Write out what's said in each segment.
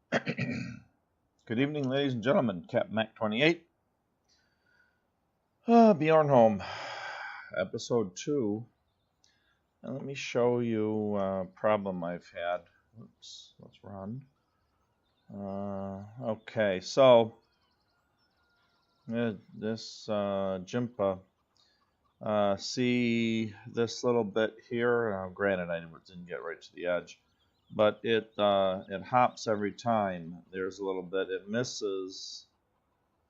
Good evening, ladies and gentlemen. Cap Mac 28. BjornSPYT Episode 2. And let me show you a problem I've had. Oops, let's run. Okay, so this Jimpa. See this little bit here? Granted, I didn't get right to the edge, but it hops every time. There's a little bit. It misses,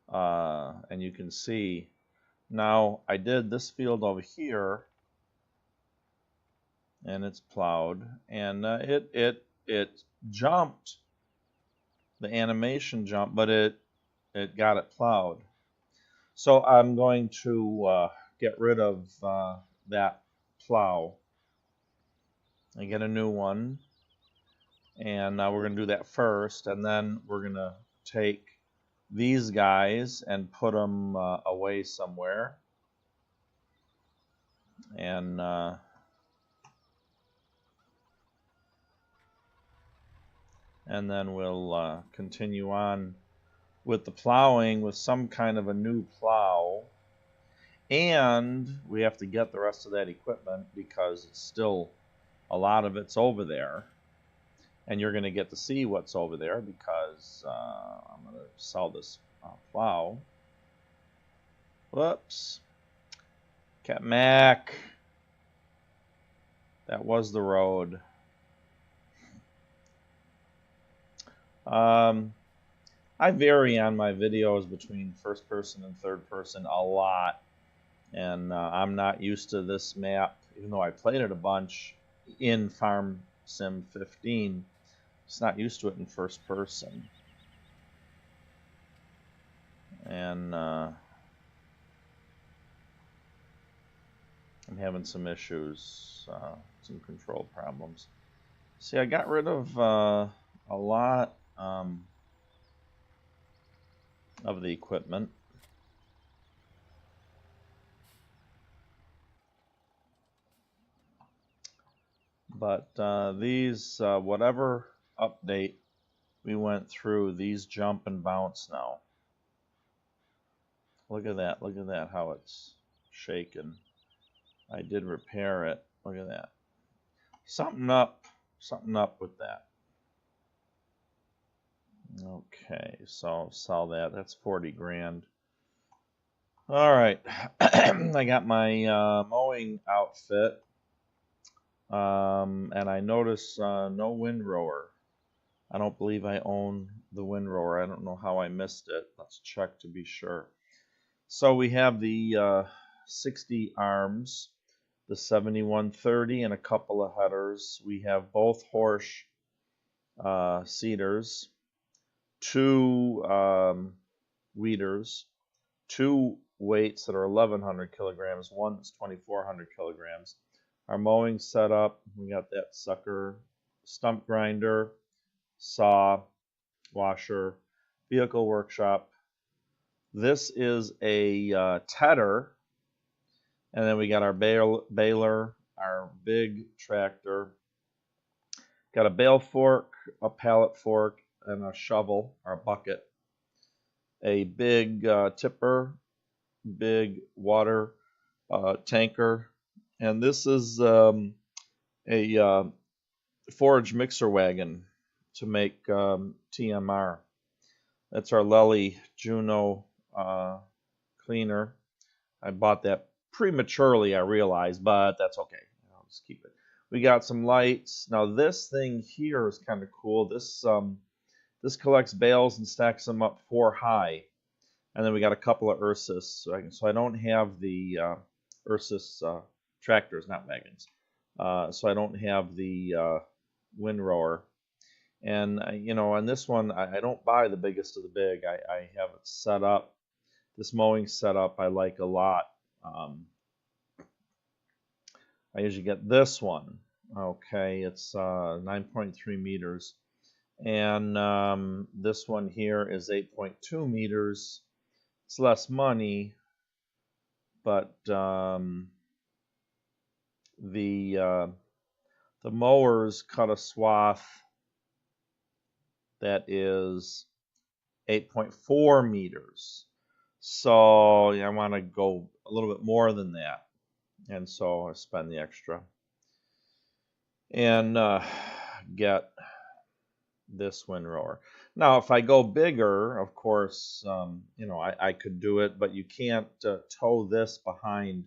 and you can see. Now I did this field over here, and it's plowed, and it jumped. The animation jumped, but it got it plowed. So I'm going to get rid of that plow and get a new one, and we're going to do that first, and then we're going to take these guys and put them away somewhere, and then we'll continue on with the plowing with some kind of a new plow. And we have to get the rest of that equipment because it's still, a lot of it's over there. And you're going to get to see what's over there because I'm going to sell this plow. Whoops. Cat Mac. That was the road. I vary on my videos between first person and third person a lot. And I'm not used to this map, even though I played it a bunch in Farm Sim 15. It's not used to it in first person. And I'm having some issues, some control problems. See, I got rid of a lot of the equipment. But these, whatever update we went through, these jump and bounce now. Look at that, how it's shaken. I did repair it. Look at that. Something up with that. Okay, so sell that. That's 40 grand. All right, I got my mowing outfit, and I notice no windrower. I don't believe I own the windrower. I don't know how I missed it. Let's check to be sure. So we have the 60 arms, the 7130, and a couple of headers. We have both horse seeders, 2 weeders, 2 weights that are 1,100 kilograms, one that's 2,400 kilograms. Our mowing setup, we got that sucker, stump grinder, saw, washer, vehicle workshop. This is a tedder, and then we got our baler, our big tractor. Got a bale fork, a pallet fork, and a shovel, or a bucket. A big tipper, big water tanker, and this is a forage mixer wagon to make TMR. That's our Lely Juno cleaner. I bought that prematurely, I realize, but that's okay. I'll just keep it. We got some lights. Now this thing here is kind of cool. This collects bales and stacks them up 4 high. And then we got a couple of Ursus. So I don't have the Ursus tractors, not wagons. So I don't have the windrower. And, on this one, I don't buy the biggest of the big. I have it set up. This mowing setup I like a lot. I usually get this one. Okay, it's 9.3 meters. And this one here is 8.2 meters. It's less money, but the mowers cut a swath that is 8.4 meters. So I want to go a little bit more than that, and so I spend the extra and get this windrower. Now, if I go bigger, of course, I could do it, but you can't tow this behind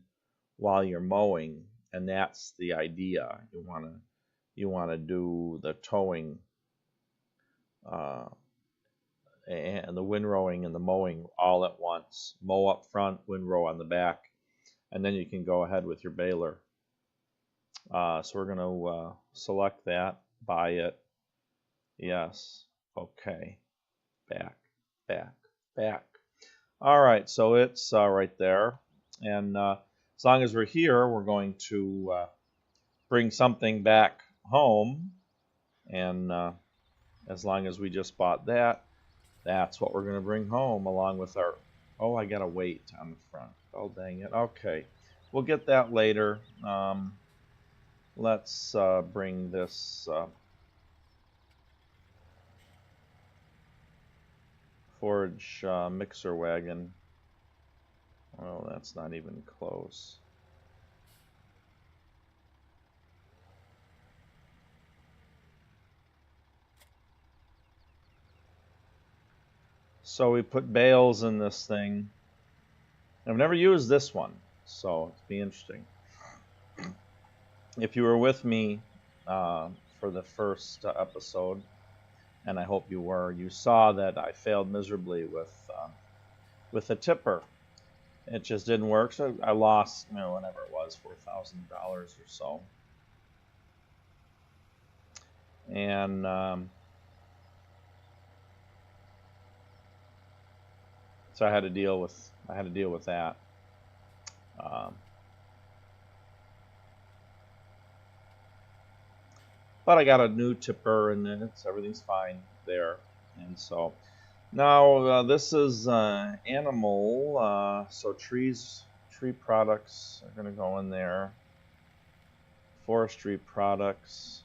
while you're mowing, and that's the idea. You want to do the towing uh, and the windrowing and the mowing all at once. Mow up front, windrow on the back, and then you can go ahead with your baler. So we're going to select that, buy it, yes, okay, back, back, back. All right, so it's right there, and as long as we're here, we're going to bring something back home, and as long as we just bought that, that's what we're going to bring home along with our, oh, I got to wait on the front. Oh, dang it. Okay, we'll get that later. Let's bring this forage mixer wagon. Oh, that's not even close. So we put bales in this thing. I've never used this one, so it'll be interesting. If you were with me for the first episode, and I hope you were, you saw that I failed miserably with a tipper. It just didn't work, so I lost, whatever it was, $4,000 or so. And so I had to deal with that. But I got a new tipper, and everything's fine there. And so now this is animal, so tree products are going to go in there. Forestry products,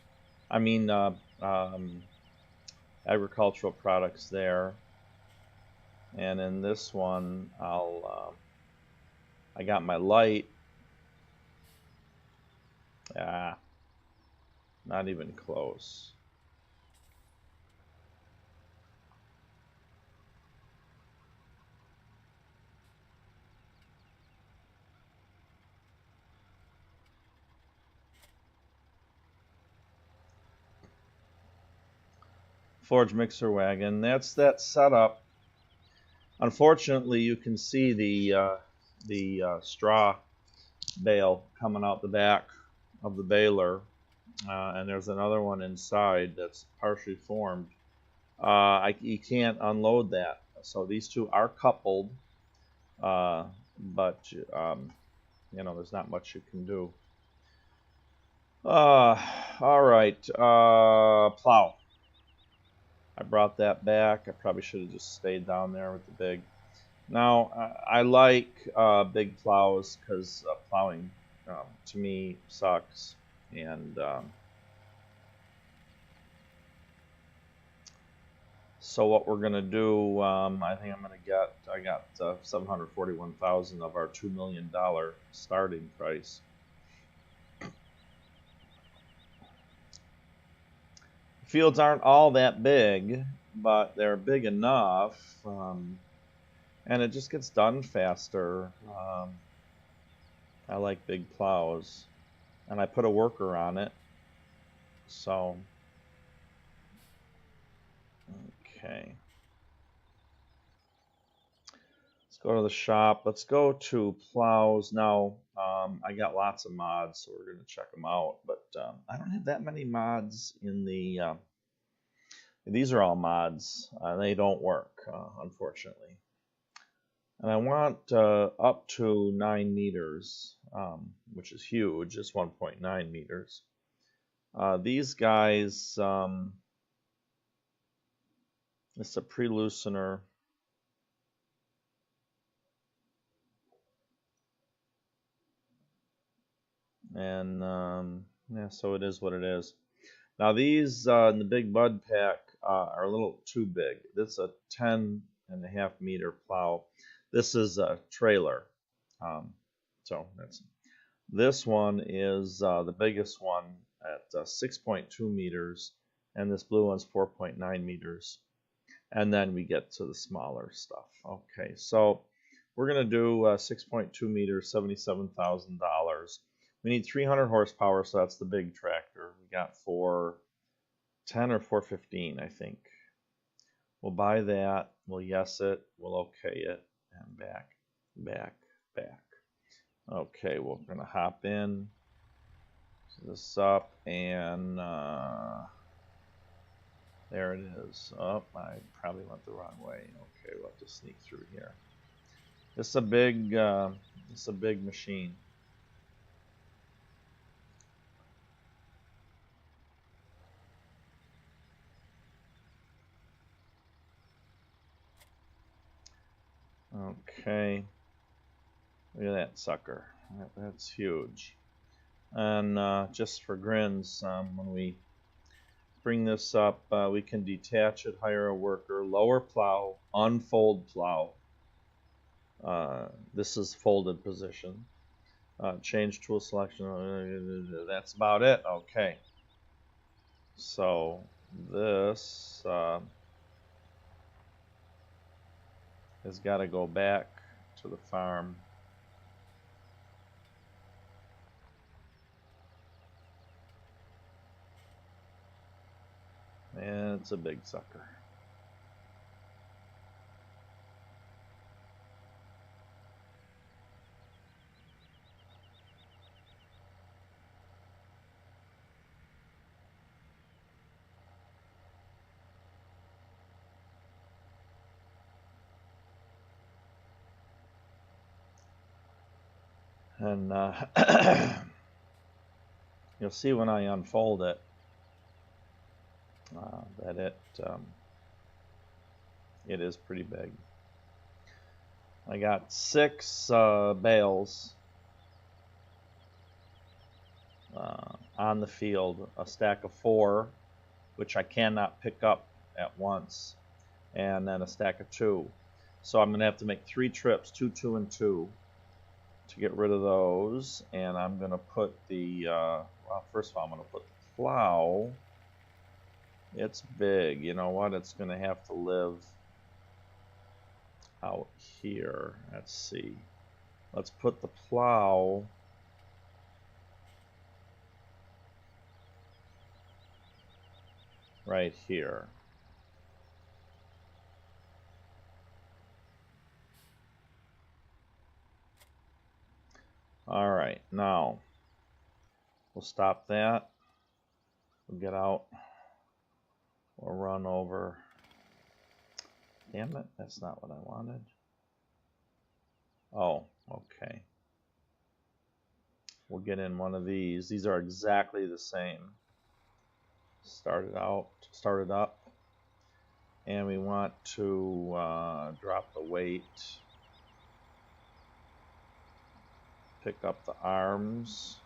agricultural products there. And in this one, I got my light. Not even close. Forage mixer wagon. That's that setup. Unfortunately, you can see the straw bale coming out the back of the baler, and there's another one inside that's partially formed. You can't unload that. So these two are coupled, but there's not much you can do. All right, plow. I brought that back. I probably should have just stayed down there with the big. Now, I like big plows because plowing to me sucks, and so what we're gonna do, I think I got 741,000 of our $2 million starting price. Fields aren't all that big, but they're big enough, and it just gets done faster. I like big plows, and I put a worker on it, so okay. Let's go to the shop. Let's go to plows. Now, I got lots of mods, so we're going to check them out, but I don't have that many mods in the these are all mods. They don't work, unfortunately. And I want up to 9 meters, which is huge. It's 1.9 meters. These guys, it's a pre-loosener. And yeah, so it is what it is. Now these in the big bud pack are a little too big. This is a 10.5 meter plow. This is a trailer. So this one is the biggest one at 6.2 meters, and this blue one's 4.9 meters. And then we get to the smaller stuff. Okay, so we're going to do 6.2 meters, $77,000. We need 300 horsepower, so that's the big tractor. We got 410 or 415, I think. We'll buy that. We'll yes it. We'll okay it. And back, back, back. Okay, we're going to hop in. This up, and there it is. Oh, I probably went the wrong way. Okay, we'll have to sneak through here. This is a big machine. Okay, look at that sucker. That's huge. And just for grins, when we bring this up, we can detach it, hire a worker, lower plow, unfold plow. This is folded position. Change tool selection. That's about it. Okay. So this has got to go back to the farm. And it's a big sucker. And you'll see when I unfold it that it is pretty big. I got 6 bales on the field, a stack of 4, which I cannot pick up at once, and then a stack of 2. So I'm going to have to make 3 trips, 2, 2, and 2, to get rid of those. And I'm going to put the, well, first of all, I'm going to put the plow. It's big. You know what? It's going to have to live out here. Let's see. Let's put the plow right here. All right, now we'll stop that. We'll get out. We'll run over. Damn it, that's not what I wanted. Oh, okay. We'll get in one of these. These are exactly the same. Start it up. And we want to drop the weight. Pick up the arms.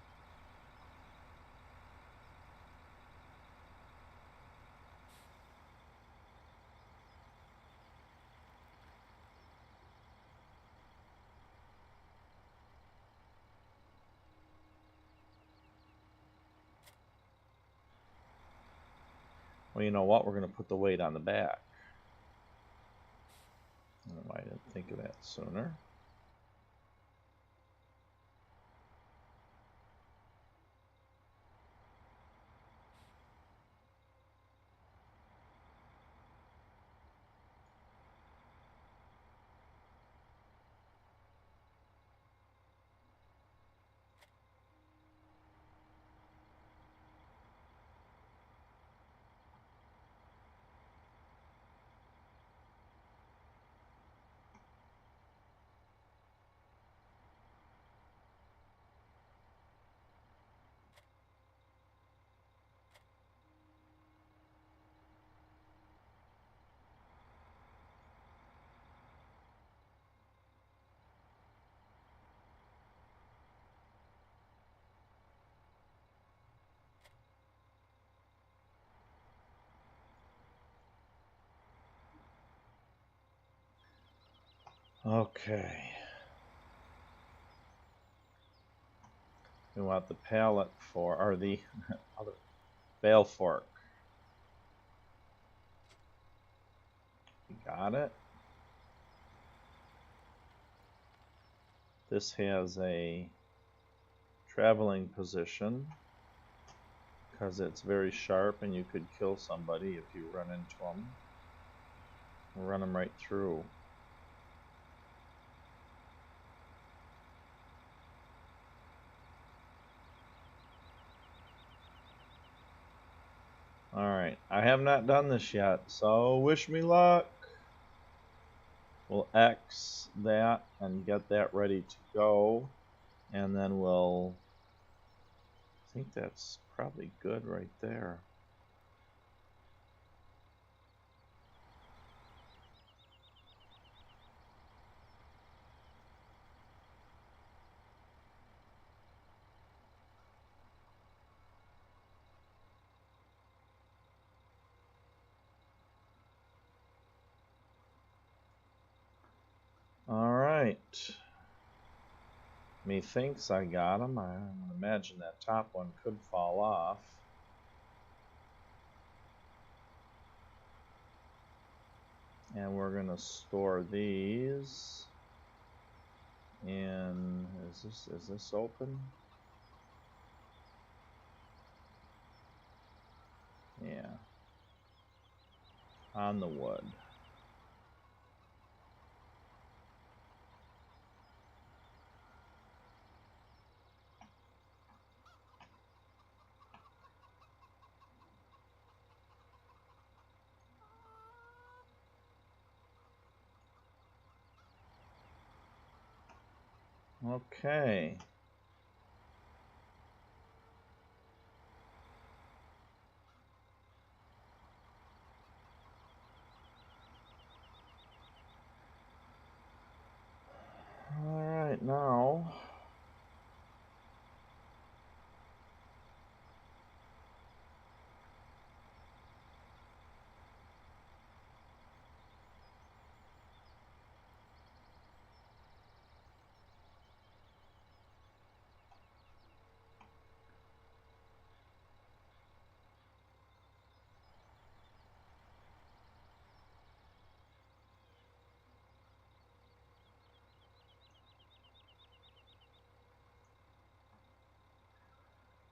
Well, you know what? We're going to put the weight on the back. Oh, I didn't think of that sooner. Okay. We want the pallet for, or the other bale fork. Got it. This has a traveling position because it's very sharp and you could kill somebody if you run into them. Run them right through. Alright, I have not done this yet, so wish me luck. We'll X that and get that ready to go. And then we'll, I think that's probably good right there. Alright. Methinks I got him. I imagine that top one could fall off. And we're going to store these in, is this open? Yeah. On the wood. Okay. Alright, now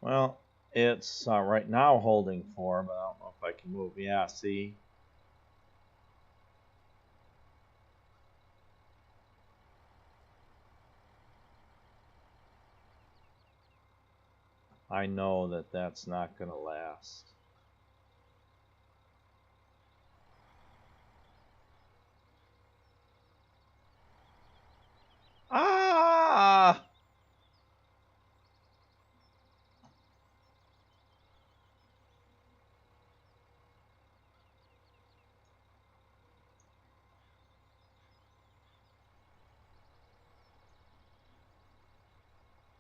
well, it's right now holding 4, but I don't know if I can move. Yeah, see? I know that that's not going to last. Ah!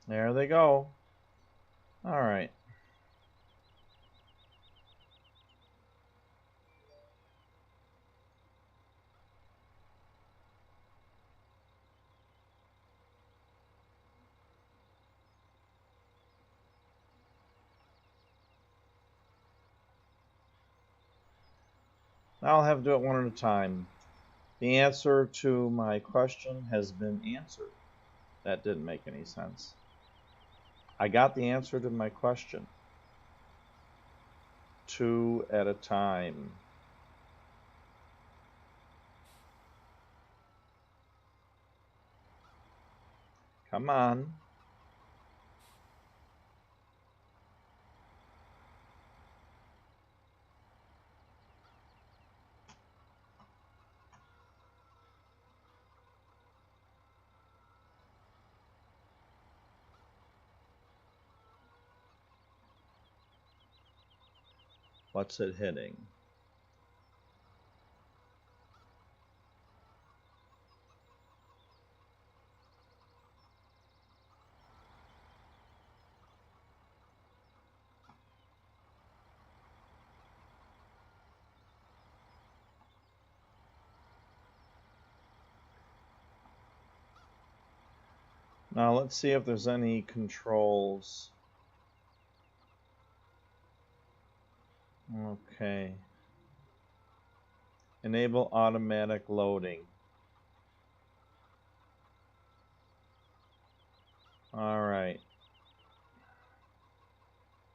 There they go. Alright. I'll have to do it one at a time. The answer to my question has been answered. That didn't make any sense. I got the answer to my question. 2 at a time. Come on. What's it hitting? Now let's see if there's any controls. Okay. Enable automatic loading. All right.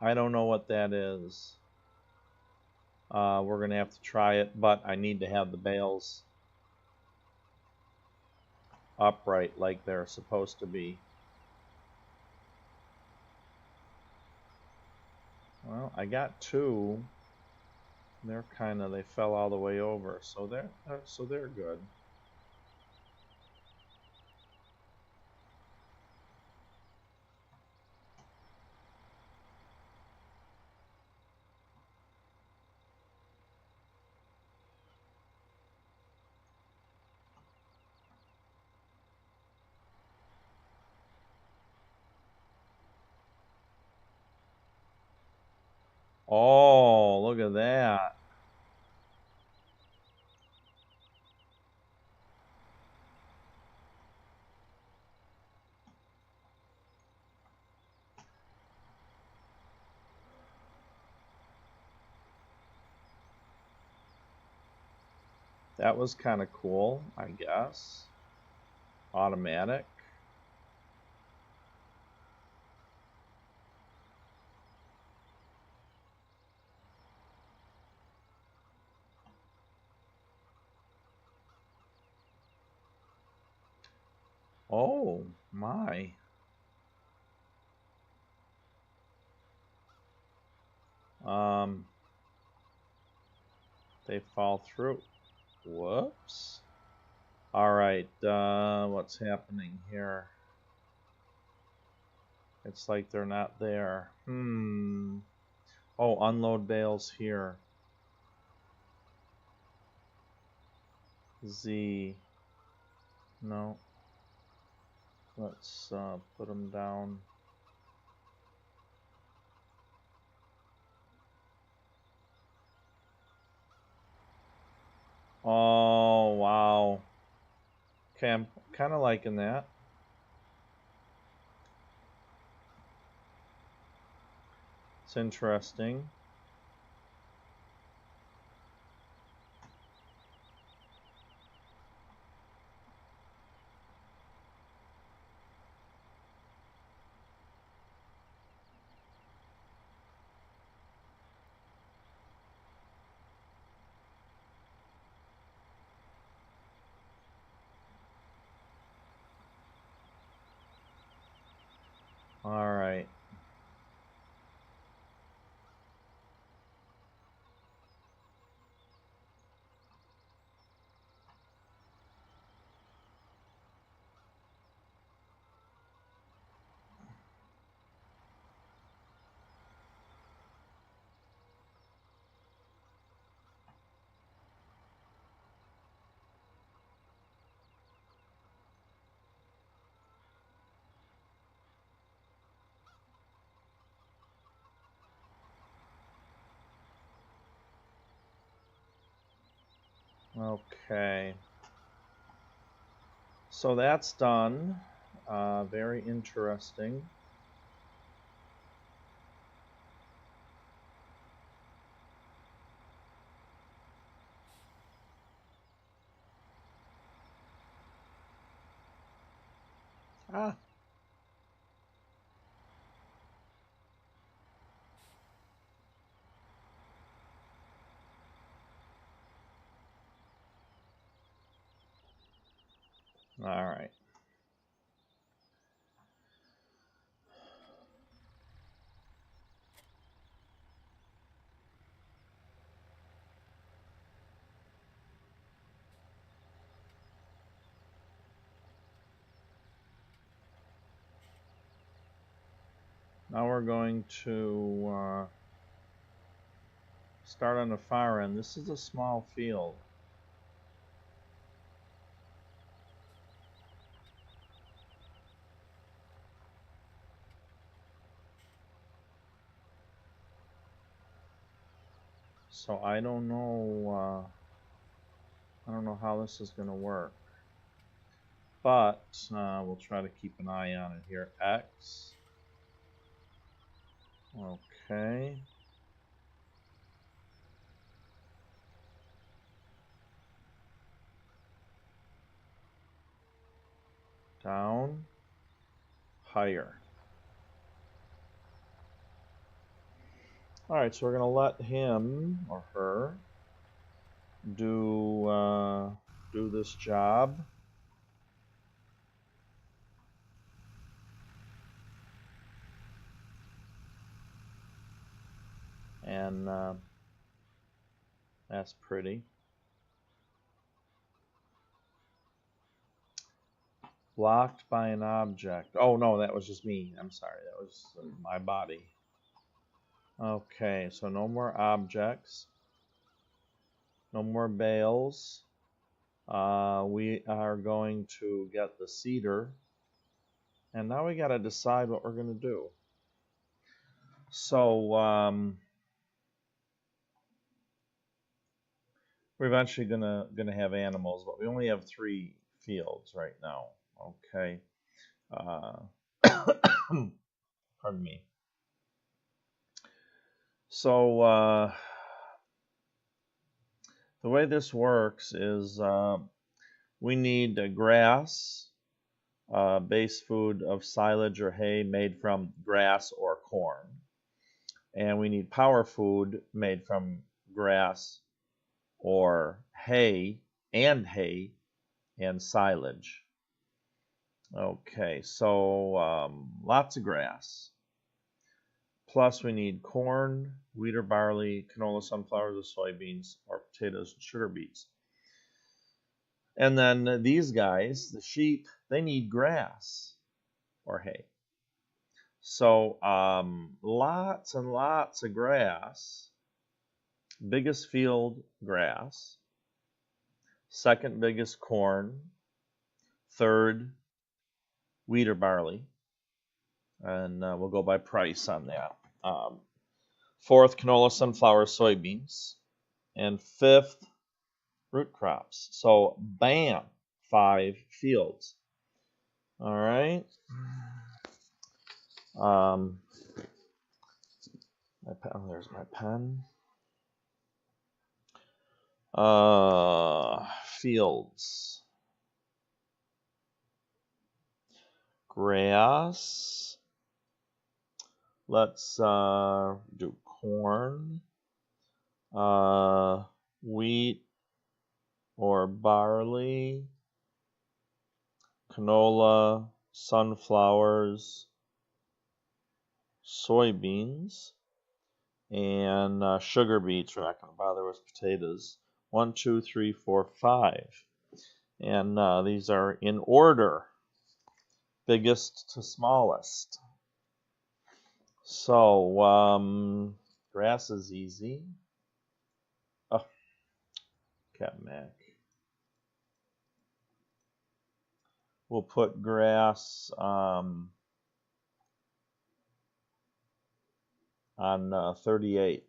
I don't know what that is. We're going to have to try it, but I need to have the bales upright like they're supposed to be. Well, I got two. They're they fell all the way over, so they're good. Oh, look at that. That was kind of cool, I guess. Automatic. Oh, my. They fall through. Whoops. All right, what's happening here? It's like they're not there. Oh, unload bales here. Z. No. Let's put them down. Oh, wow. Okay, I'm kind of liking that. It's interesting. All right. Okay. So that's done. Very interesting. Ah. All right. Now we're going to start on the far end. This is a small field. So I don't know how this is going to work. but we'll try to keep an eye on it here. X. Okay. Down. Higher. All right, so we're going to let him or her do this job. And that's pretty. Blocked by an object. Oh, no, that was just me. I'm sorry. That was my body. Okay, so no more objects. No more bales. We are going to get the cedar. And now we got to decide what we're going to do. So we're eventually gonna have animals, but we only have 3 fields right now. Okay. Pardon me. So the way this works is we need grass, base food of silage or hay made from grass or corn. And we need power food made from grass or hay and silage. Okay, so lots of grass. Plus we need corn, wheat or barley, canola, sunflowers, or soybeans, or potatoes and sugar beets. And then these guys, the sheep, they need grass or hay. So lots and lots of grass. Biggest field, grass. Second biggest, corn. Third, wheat or barley. And we'll go by price on that. Fourth, canola, sunflower, soybeans. And fifth, root crops. So, bam, 5 fields. All right. There's my pen. Fields. Grass. Let's do corn, wheat or barley, canola, sunflowers, soybeans, and sugar beets. We're not going to bother with potatoes. 1, 2, 3, 4, 5. And these are in order, biggest to smallest. So, grass is easy. Oh, Captain Mac. We'll put grass on 38.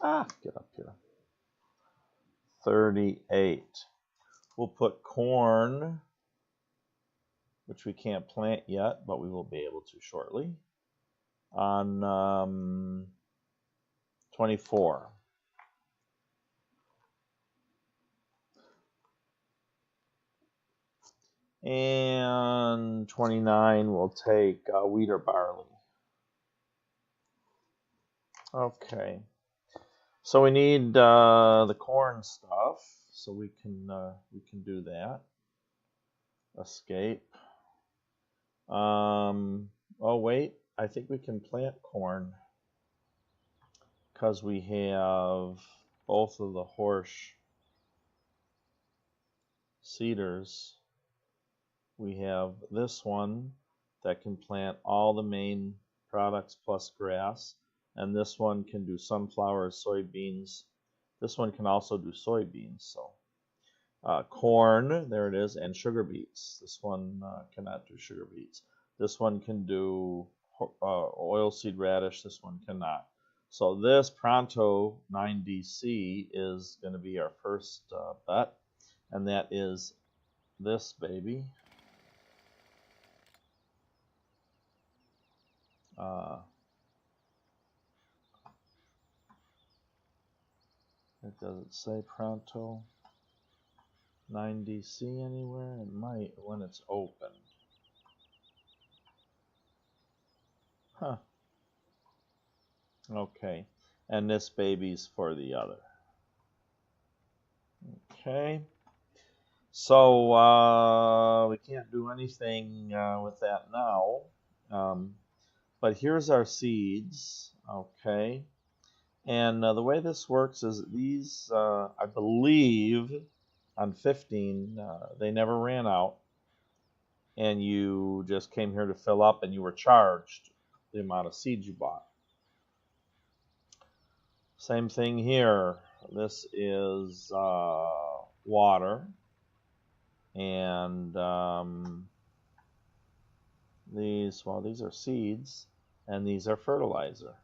Get up here. 38. We'll put corn, which we can't plant yet, but we will be able to shortly, on 24. And 29, we'll take wheat or barley. Okay. So we need the corn stuff, so we can do that. Escape. Oh wait, I think we can plant corn because we have both of the horse cedars. We have this one that can plant all the main products plus grass, and this one can do sunflowers, soybeans. This one can also do soybeans. So corn, there it is, and sugar beets. This one cannot do sugar beets. This one can do oilseed radish. This one cannot. So this Pronto 9DC is going to be our first bet, and that is this baby. It doesn't say Pronto 9DC anywhere. It might when it's open. Huh. Okay. And this baby's for the other. Okay. So we can't do anything with that now. But here's our seeds. Okay. And the way this works is these, I believe, on 15, they never ran out. And you just came here to fill up and you were charged the amount of seeds you bought. Same thing here. This is water. And these are seeds. And these are fertilizer.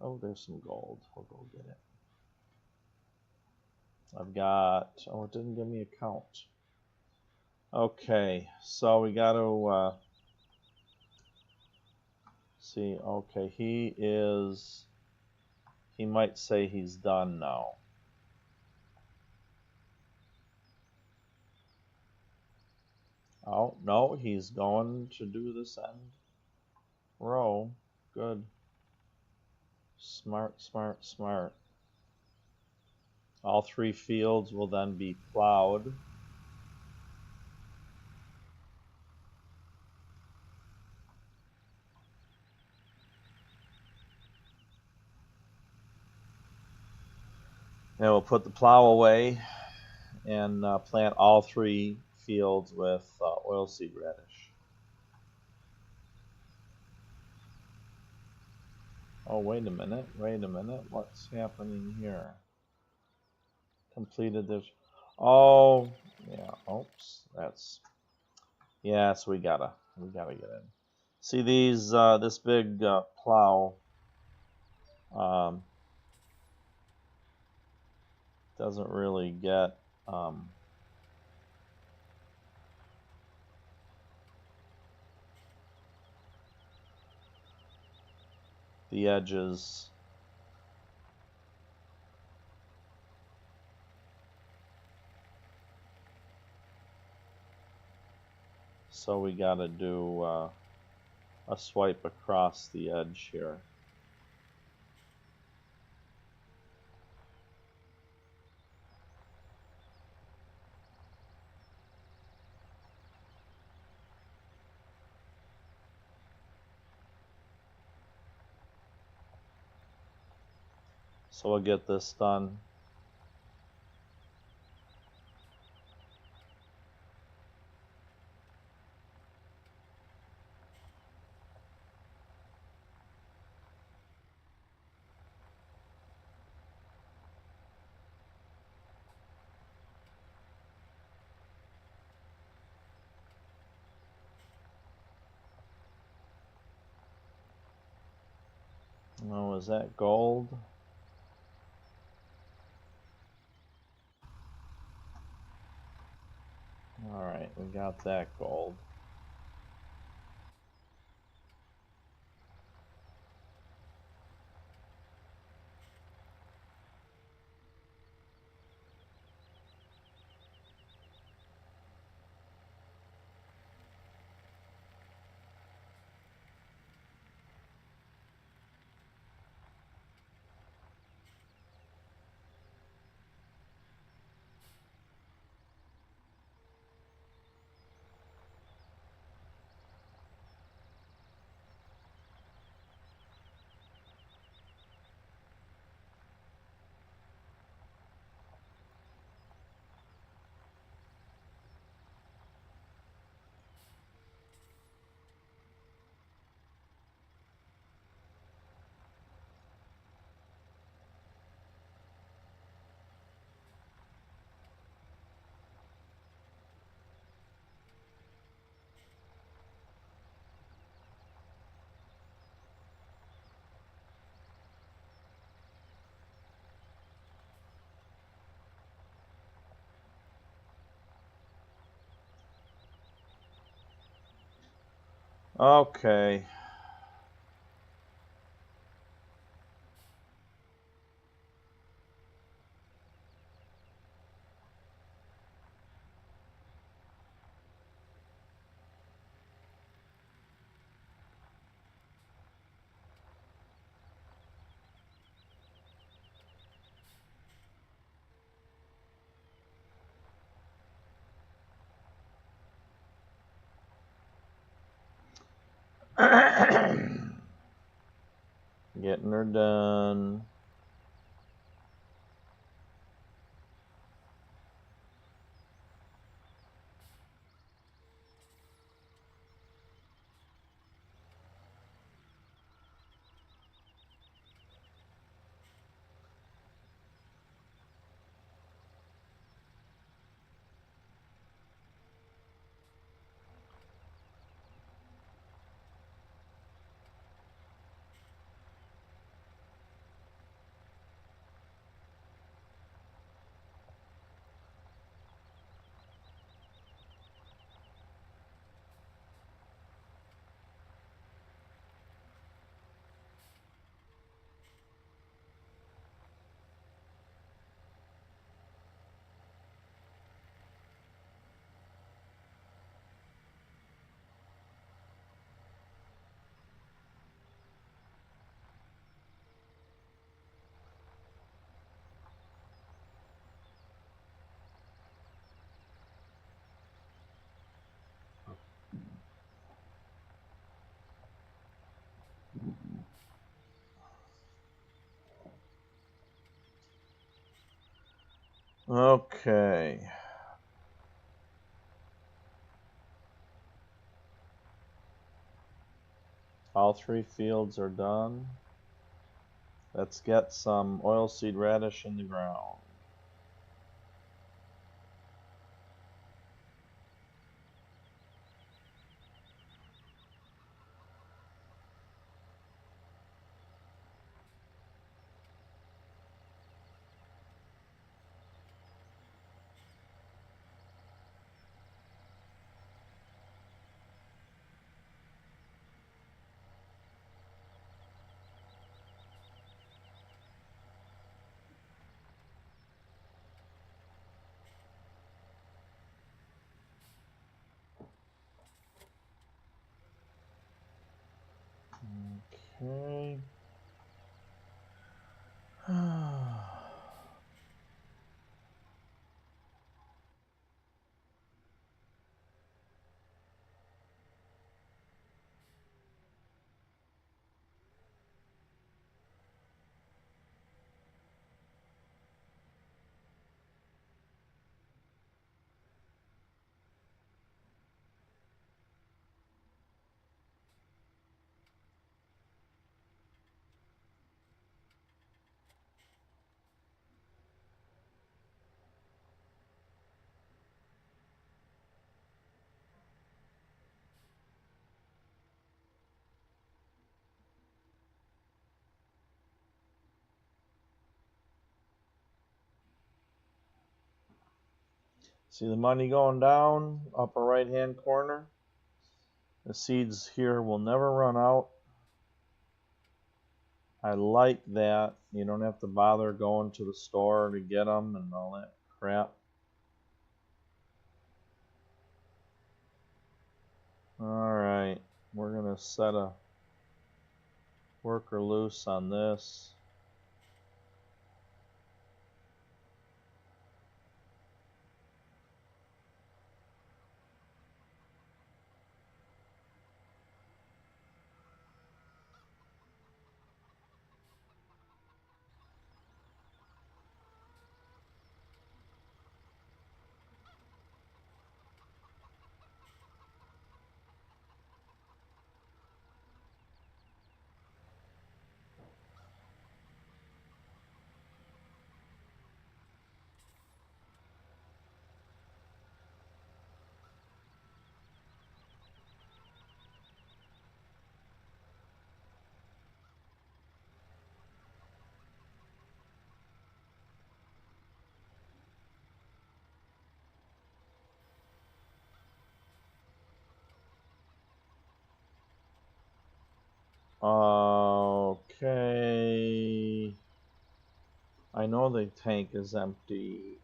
Oh, there's some gold. We'll go get it. I've got, oh, it didn't give me a count. Okay, so we got to see. Okay, he might say he's done now. Oh, no, he's going to do this end row. Good. Smart, smart, smart. All 3 fields will then be plowed. And we'll put the plow away and plant all 3 fields with oilseed radish. Oh, wait a minute. What's happening here? Completed this. Oh, yeah. Oops. That's. Yes, we gotta get in. See these? This big plow. Doesn't really get. The edges. So we got to do a swipe across the edge here. So we'll get this done. Oh, is that gold? All right, we got that gold. Okay. Getting her done. Okay. All 3 fields are done. Let's get some oilseed radish in the ground. Okay. See the money going down, upper right hand corner? The seeds here will never run out. I like that. You don't have to bother going to the store to get them and all that crap. Alright, we're going to set a worker loose on this. Okay. I know the tank is empty.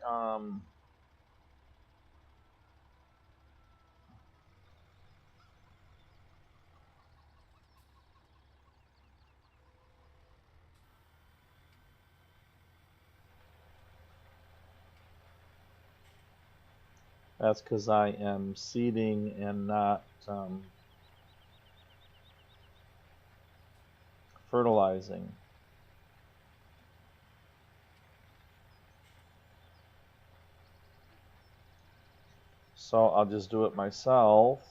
That's because I am seeding and not fertilizing. So I'll just do it myself.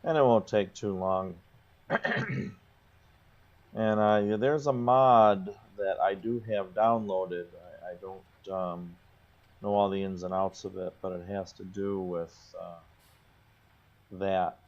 And it won't take too long. And there's a mod that I do have downloaded. I don't know all the ins and outs of it, but it has to do with that.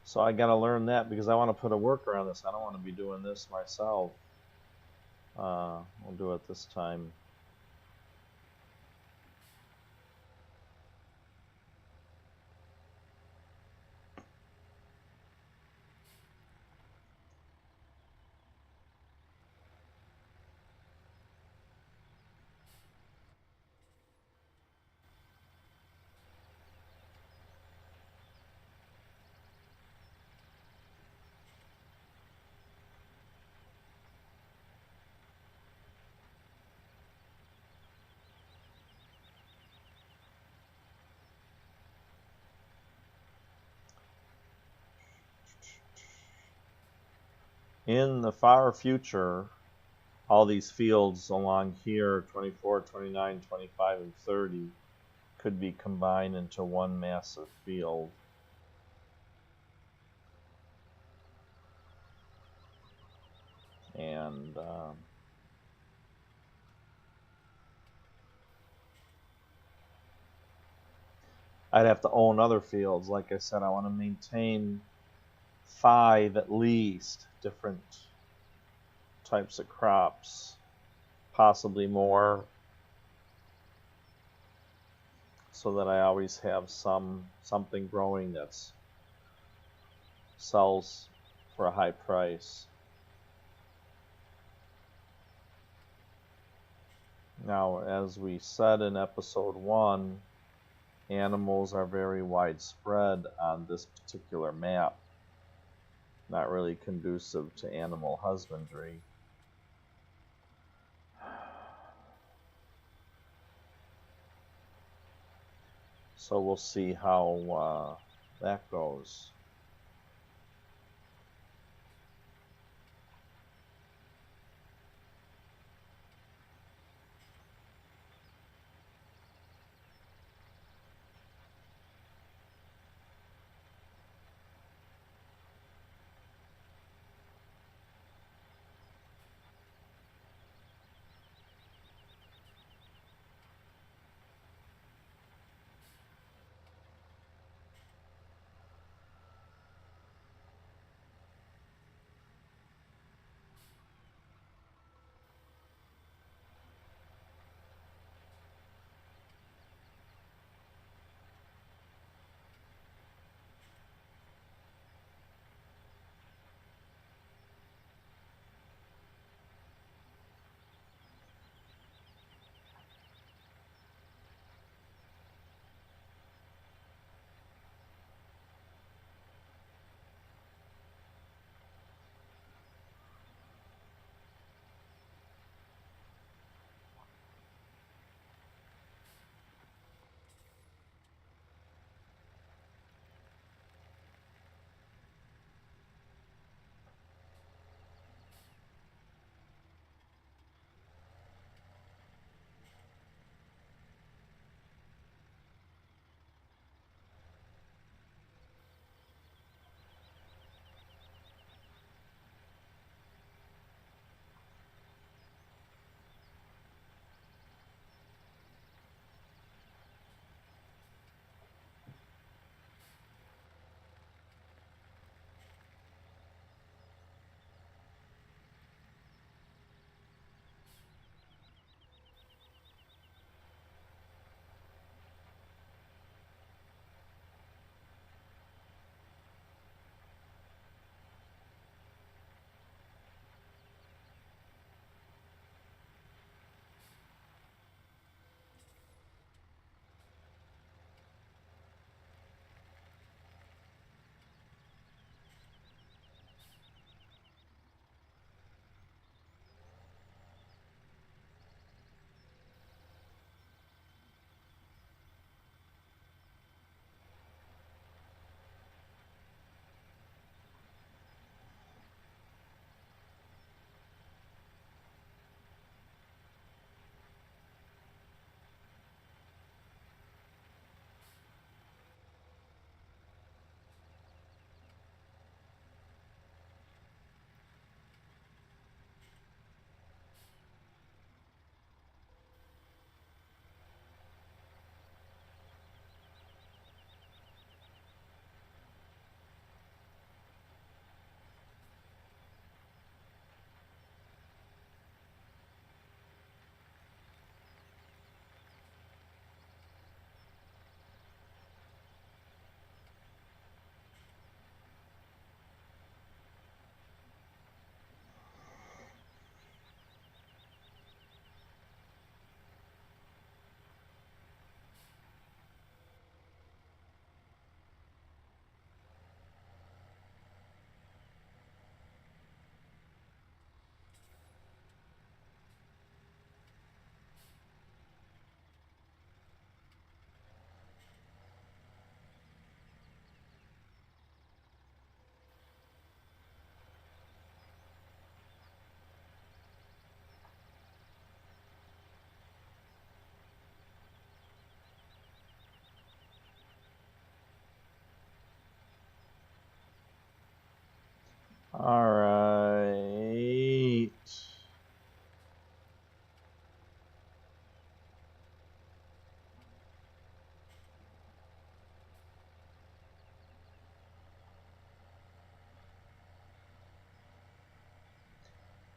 So I got to learn that because I want to put a worker on this. I don't want to be doing this myself. We'll do it this time. In the far future, all these fields along here, 24, 29, 25, and 30, could be combined into one massive field. And I'd have to own other fields. Like I said, I want to maintain 5 at least different types of crops, possibly more, so that I always have something growing that's sells for a high price. Now, as we said in episode 1, animals are very widespread on this particular map, not really conducive to animal husbandry. So we'll see how that goes.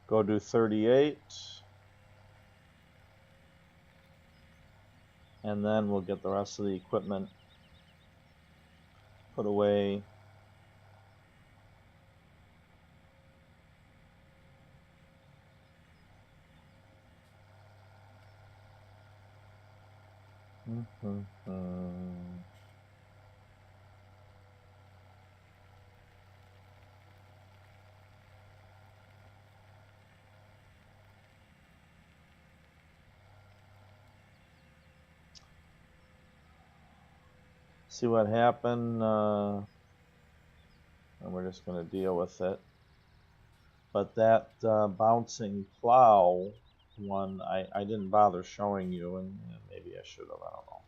Go do 38. And then we'll get the rest of the equipment put away. See what happened, and we're just going to deal with it. But that bouncing plow one, I didn't bother showing you, and maybe I should have, I don't know.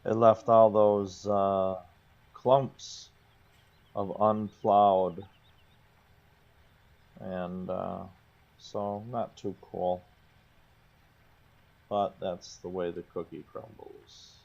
It left all those clumps of unplowed, and so not too cool, but that's the way the cookie crumbles.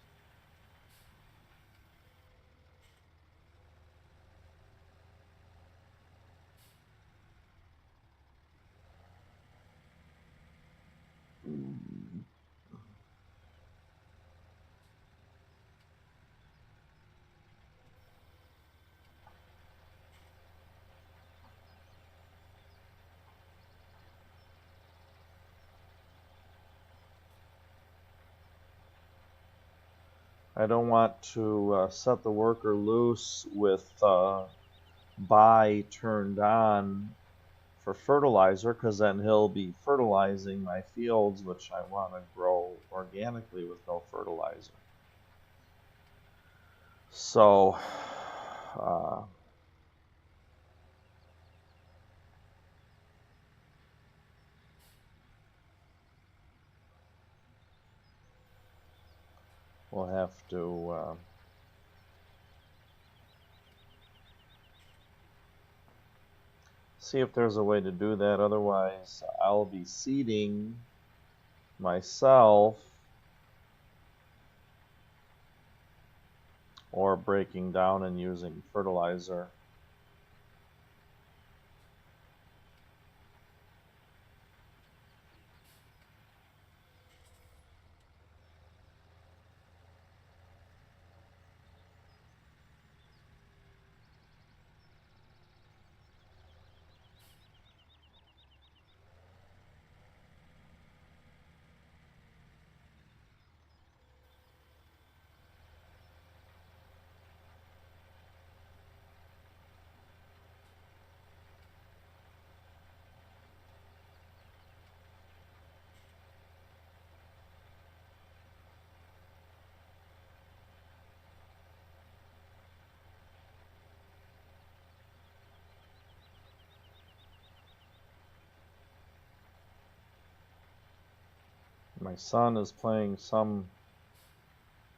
I don't want to set the worker loose with buy turned on for fertilizer, because then he'll be fertilizing my fields, which I want to grow organically with no fertilizer. So we'll have to see if there's a way to do that. Otherwise, I'll be seeding myself or breaking down and using fertilizer. My son is playing some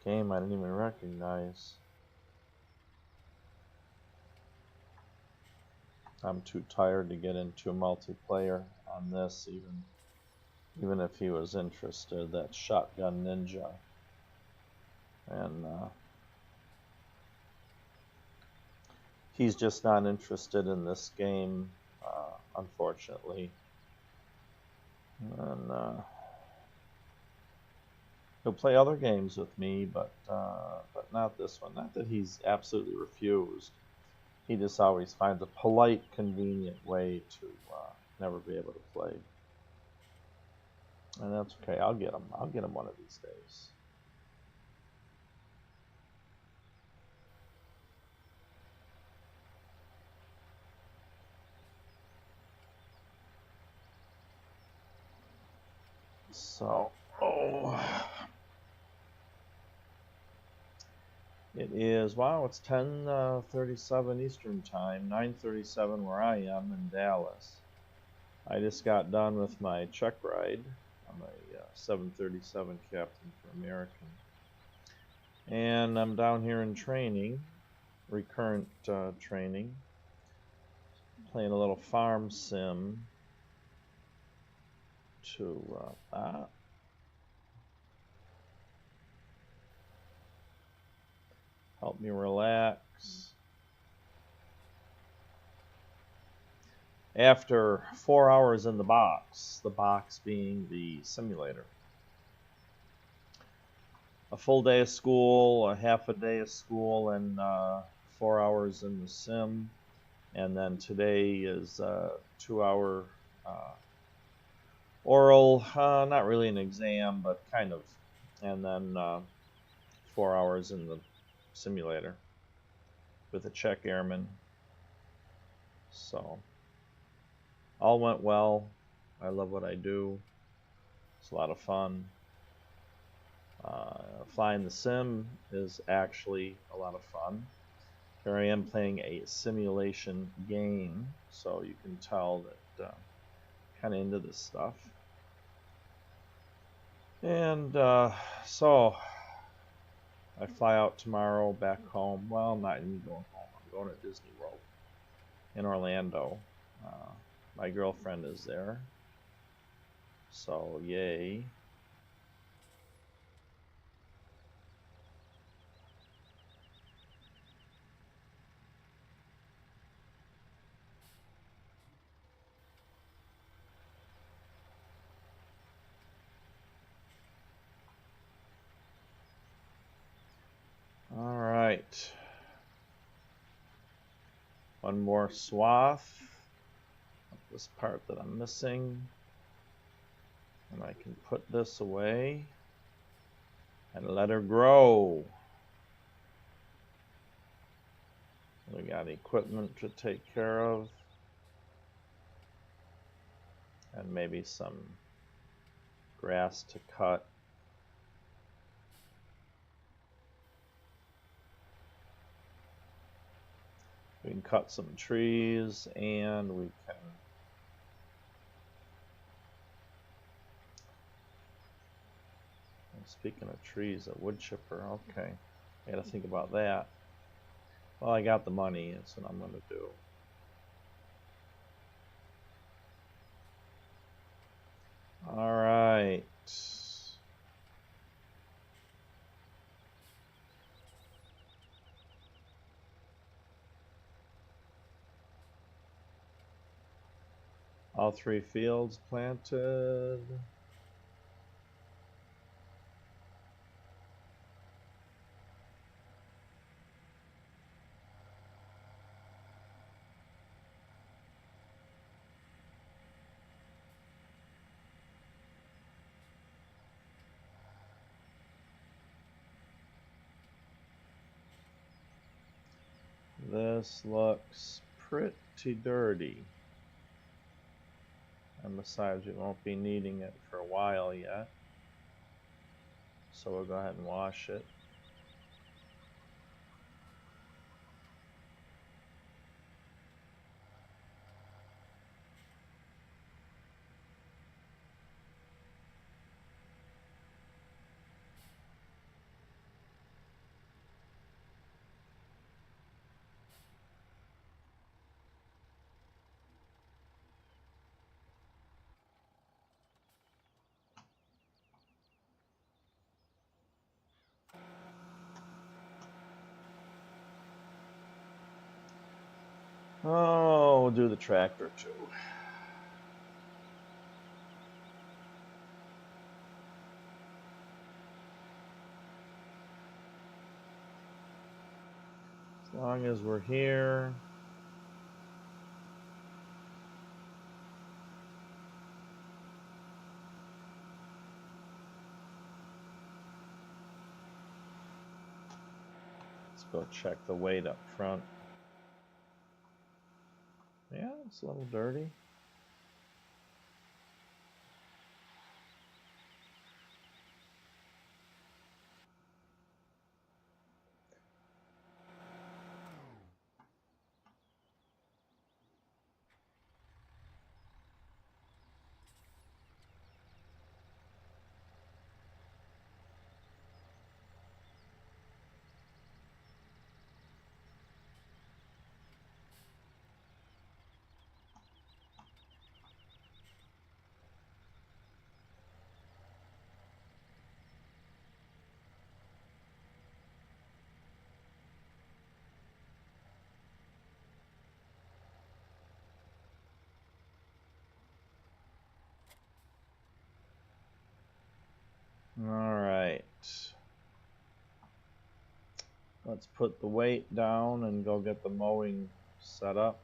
game I didn't even recognize. I'm too tired to get into multiplayer on this, even if he was interested. That Shotgun Ninja, and he's just not interested in this game, unfortunately. And he'll play other games with me, but not this one. Not that he's absolutely refused. He just always finds a polite, convenient way to never be able to play. And that's okay. I'll get him. I'll get him one of these days. So, it is, wow, it's 10:37 Eastern Time, 9:37 where I am in Dallas. I just got done with my check ride. I'm a 737 captain for American. And I'm down here in training, recurrent training, playing a little farm sim to help me relax. After 4 hours in the box being the simulator. A full day of school, a half a day of school, and 4 hours in the sim. And then today is a 2-hour oral, not really an exam, but kind of. And then 4 hours in the simulator with a check airman. So all went well. I love what I do. It's a lot of fun. Flying the sim is actually a lot of fun. Here I am playing a simulation game, so you can tell that I'm kind of into this stuff. And so I fly out tomorrow back home. Well, I'm not even going home. I'm going to Disney World in Orlando. My girlfriend is there, so yay. All right. One more swath of this part that I'm missing. And I can put this away and let her grow. We got equipment to take care of. And maybe some grass to cut. We can cut some trees, and we can speaking of trees, a wood chipper. Okay, I gotta think about that. Well, I got the money, that's what I'm gonna do. All right. All 3 fields planted. This looks pretty dirty. And besides, we won't be needing it for a while yet. So we'll go ahead and wash it. Oh, we'll do the tractor too. As long as we're here. Let's go check the weight up front. Yeah, it's a little dirty. All right. Let's put the weight down and go get the mowing set up.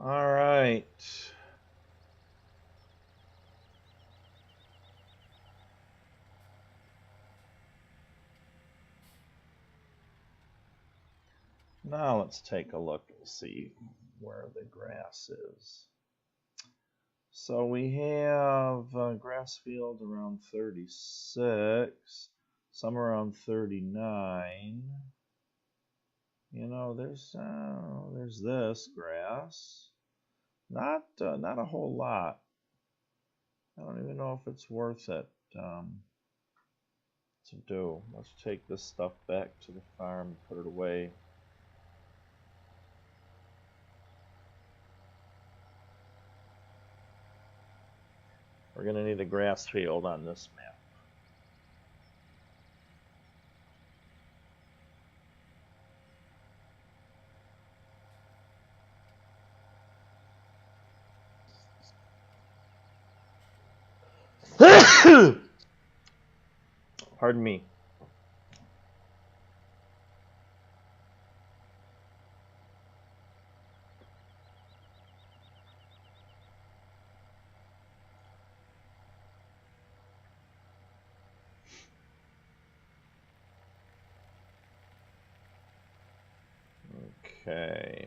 All right. Now let's take a look and see where the grass is. So we have a grass field around 36, some around 39. You know, there's this grass. Not a whole lot. I don't even know if it's worth it to do. Let's take this stuff back to the farm and put it away. We're going to need a grass field on this map. Pardon me. Okay.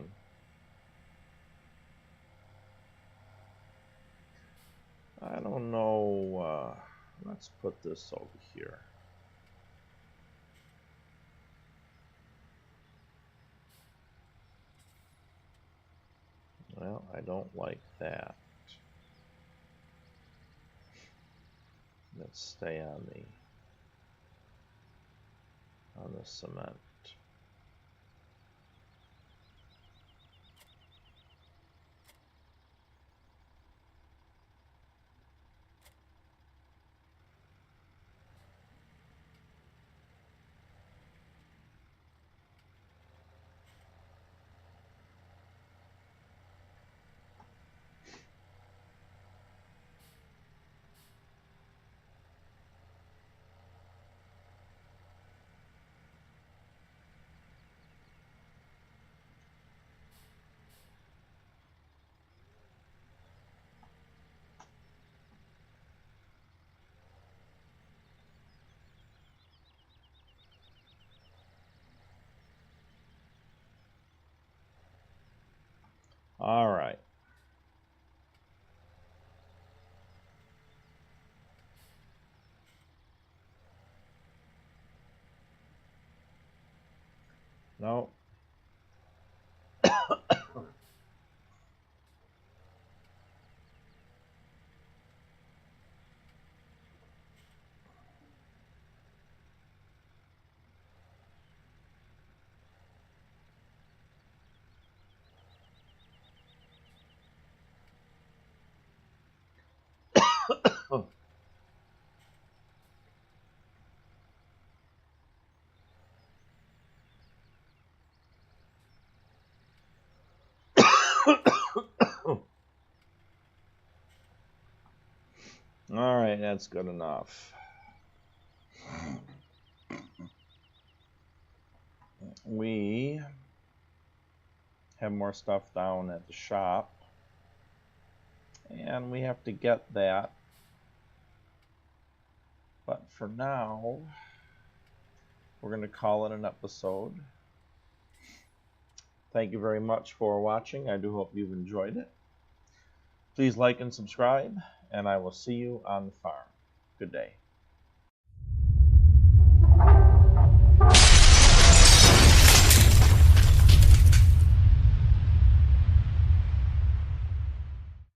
I don't know. Let's put this over here. Well, I don't like that. Let's stay on the cement. All right. No. All right, that's good enough. We have more stuff down at the shop, and we have to get that. But for now, we're going to call it an episode. Thank you very much for watching. I do hope you've enjoyed it. Please like and subscribe, and I will see you on the farm. Good day.